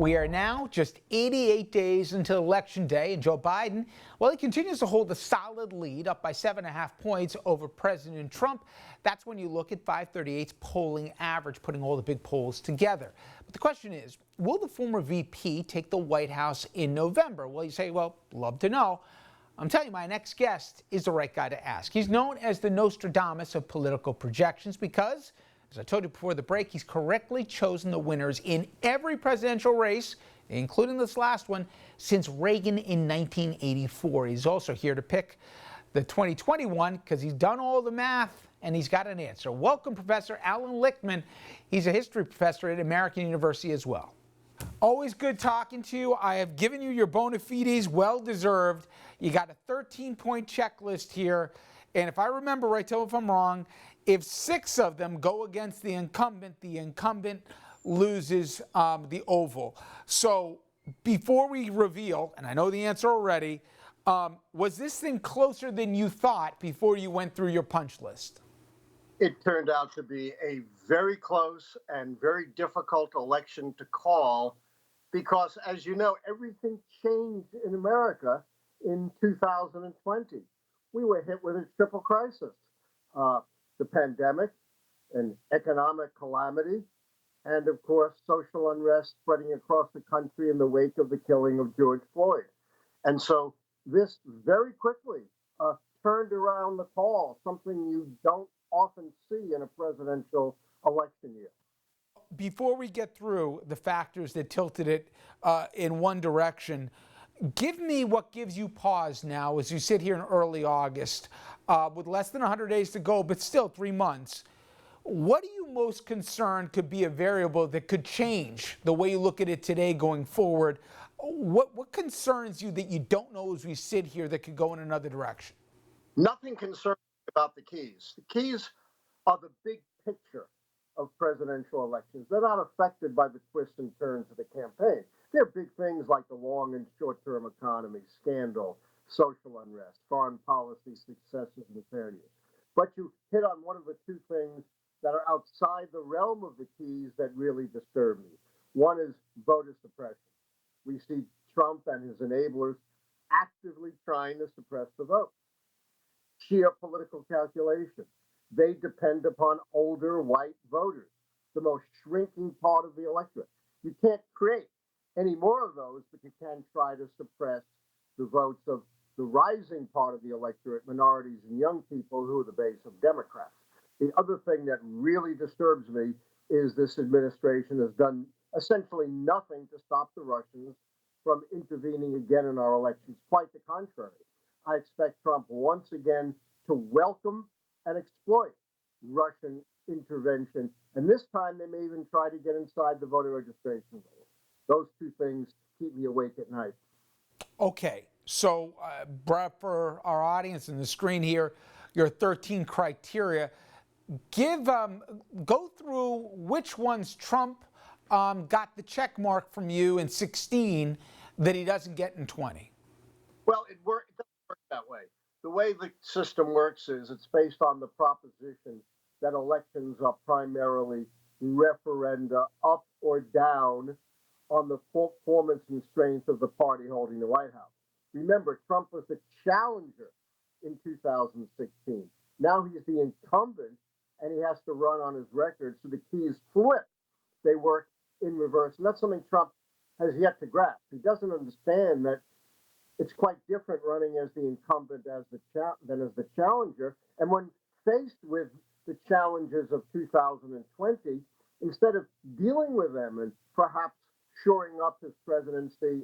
We are now just 88 days until Election Day, and Joe Biden, well, he continues to hold a solid lead, up by 7.5 points over President Trump. That's when you look at 538's polling average, putting all the big polls together. But the question is, will the former VP take the White House in November? Well, you say, well, love to know. I'm telling you, my next guest is the right guy to ask. He's known as the Nostradamus of political projections because, as I told you before the break, he's correctly chosen the winners in every presidential race, including this last one, since Reagan in 1984. He's also here to pick the 2021 because he's done all the math and he's got an answer. Welcome, Professor Alan Lichtman. He's a history professor at American University as well. Always good talking to you. I have given you your bona fides, well deserved. You got a 13-point checklist here. And if I remember right, tell me if I'm wrong, if 6 of them go against the incumbent loses the Oval. So before we reveal, and I know the answer already, was this thing closer than you thought before you went through your punch list? It turned out to be a very close and very difficult election to call because, as you know, everything changed in America in 2020. We were hit with a triple crisis, the pandemic, an economic calamity, and, of course, social unrest spreading across the country in the wake of the killing of George Floyd. And so this very quickly turned around the call, something you don't often see in a presidential election year. Before we get through the factors that tilted it in one direction, give me what gives you pause now as you sit here in early August with less than 100 days to go, but still 3 months. What are you most concerned could be a variable that could change the way you look at it today going forward? What concerns you that you don't know as we sit here that could go in another direction? Nothing concerns me about the keys. The keys are the big picture of presidential elections. They're not affected by the twists and turns of the campaign. They're big things like the long and short-term economy, scandal, social unrest, foreign policy successes and failures. But you hit on one of the 2 things that are outside the realm of the keys that really disturb me. One is voter suppression. We see Trump and his enablers actively trying to suppress the vote. Sheer political calculation. They depend upon older white voters, the most shrinking part of the electorate. You can't create any more of those, but you can try to suppress the votes of the rising part of the electorate, minorities and young people who are the base of Democrats. The other thing that really disturbs me is this administration has done essentially nothing to stop the Russians from intervening again in our elections. Quite the contrary. I expect Trump once again to welcome and exploit Russian intervention. And this time they may even try to get inside the voter registration law. Those 2 things keep me awake at night. Okay, so for our audience in the screen here, your 13 criteria. Go through which ones Trump got the check mark from you in 16 that he doesn't get in 20. Well, it doesn't work that way. The way the system works is it's based on the proposition that elections are primarily referenda up or down on the performance and strength of the party holding the White House. Remember, Trump was the challenger in 2016. Now he's the incumbent, and he has to run on his record, so the keys flip. They work in reverse, and that's something Trump has yet to grasp. He doesn't understand that it's quite different running as the incumbent than as the challenger. And when faced with the challenges of 2020, instead of dealing with them and perhaps shoring up his presidency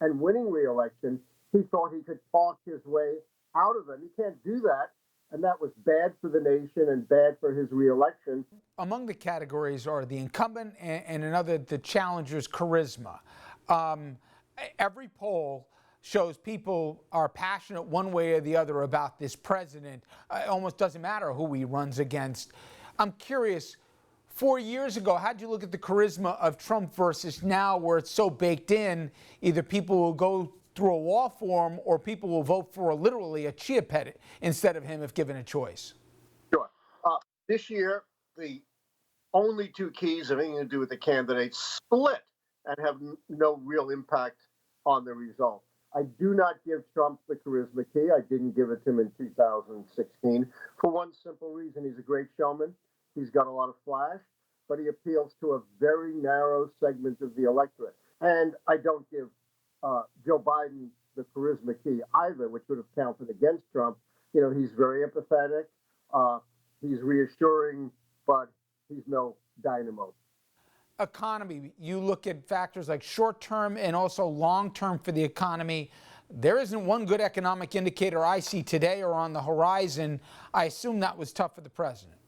and winning re-election, he thought he could talk his way out of them. He can't do that. And that was bad for the nation and bad for his re-election. Among the categories are the incumbent and another, the challenger's charisma. Every poll shows people are passionate one way or the other about this president. It almost doesn't matter who he runs against. I'm curious, 4 years ago, how'd you look at the charisma of Trump versus now where it's so baked in, either people will go through a wall for him or people will vote for literally a chia pet instead of him if given a choice? Sure. This year, the only 2 keys have anything to do with the candidates split and have no real impact on the result. I do not give Trump the charisma key. I didn't give it to him in 2016 for one simple reason. He's a great showman. He's got a lot of flash, but he appeals to a very narrow segment of the electorate. And I don't give Joe Biden the charisma key either, which would have counted against Trump. You know, he's very empathetic. He's reassuring, but he's no dynamo. Economy, you look at factors like short-term and also long-term for the economy. There isn't one good economic indicator I see today or on the horizon. I assume that was tough for the president.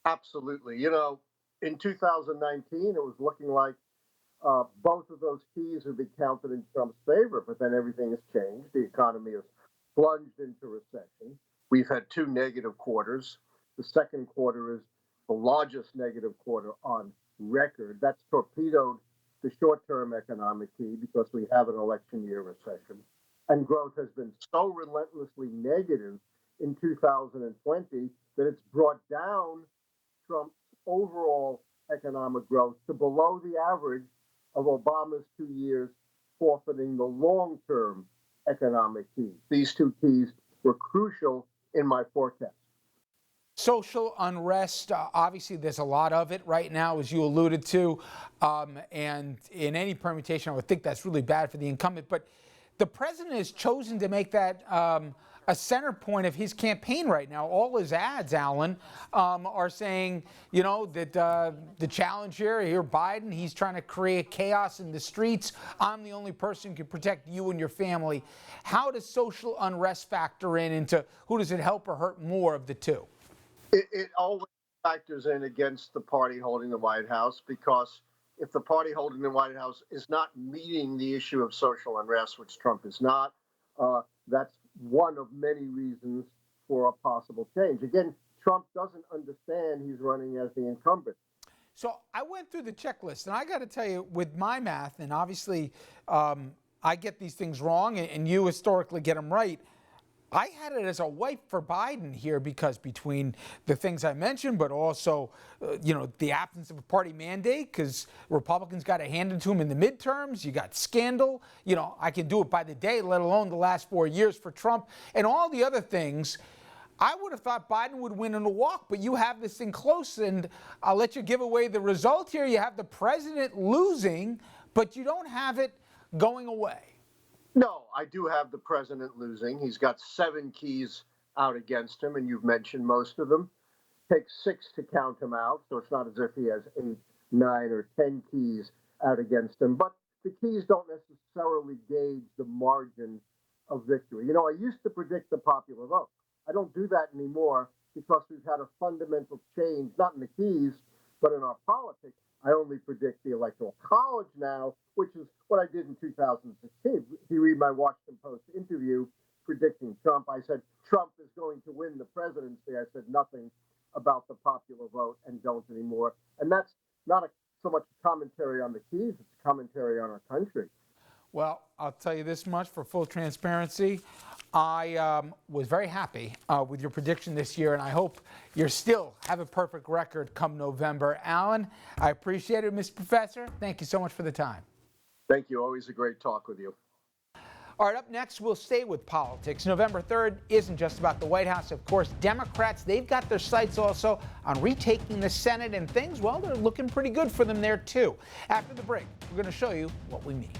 Absolutely. You know, in 2019, it was looking like both of those keys would be counted in Trump's favor, but then everything has changed. The economy has plunged into recession. We've had 2 negative quarters. The second quarter is the largest negative quarter on record. That's torpedoed the short-term economic key because we have an election year recession. And growth has been so relentlessly negative in 2020 that it's brought down Trump's overall economic growth to below the average of Obama's 2 years, forfeiting the long-term economic keys. These 2 keys were crucial in my forecast. Social unrest, obviously there's a lot of it right now, as you alluded to, and in any permutation I would think that's really bad for the incumbent, but the president has chosen to make that a center point of his campaign right now. All his ads, Alan, are saying, you know, that the challenge here, Biden, he's trying to create chaos in the streets. I'm the only person who can protect you and your family. How does social unrest factor into who does it help or hurt more of the two? It always factors in against the party holding the White House, because if the party holding the White House is not meeting the issue of social unrest, which Trump is not, that's one of many reasons for a possible change. Again, Trump doesn't understand he's running as the incumbent. So I went through the checklist, and I got to tell you, with my math, and obviously I get these things wrong, and you historically get them right. I had it as a wipe for Biden here because between the things I mentioned, but also, you know, the absence of a party mandate because Republicans got it handed to them in the midterms. You got scandal. You know, I can do it by the day, let alone the last 4 years for Trump and all the other things. I would have thought Biden would win in a walk, but you have this thing close, and I'll let you give away the result here. You have the president losing, but you don't have it going away. No, I do have the president losing. He's got 7 keys out against him, and you've mentioned most of them. Takes 6 to count him out, so it's not as if he has 8, 9, or 10 keys out against him. But the keys don't necessarily gauge the margin of victory. You know, I used to predict the popular vote. I don't do that anymore because we've had a fundamental change, not in the keys, but in our politics. I only predict the Electoral College now, which is what I did in 2016. If you read my Washington Post interview predicting Trump, I said Trump is going to win the presidency. I said nothing about the popular vote and don't anymore. And that's not so much a commentary on the keys, it's a commentary on our country. Well, I'll tell you this much for full transparency. I was very happy with your prediction this year, and I hope you still have a perfect record come November. Alan, I appreciate it, Mr. Professor. Thank you so much for the time. Thank you. Always a great talk with you. All right, up next, we'll stay with politics. November 3rd isn't just about the White House. Of course, Democrats, they've got their sights also on retaking the Senate, and things, well, they're looking pretty good for them there, too. After the break, we're going to show you what we mean.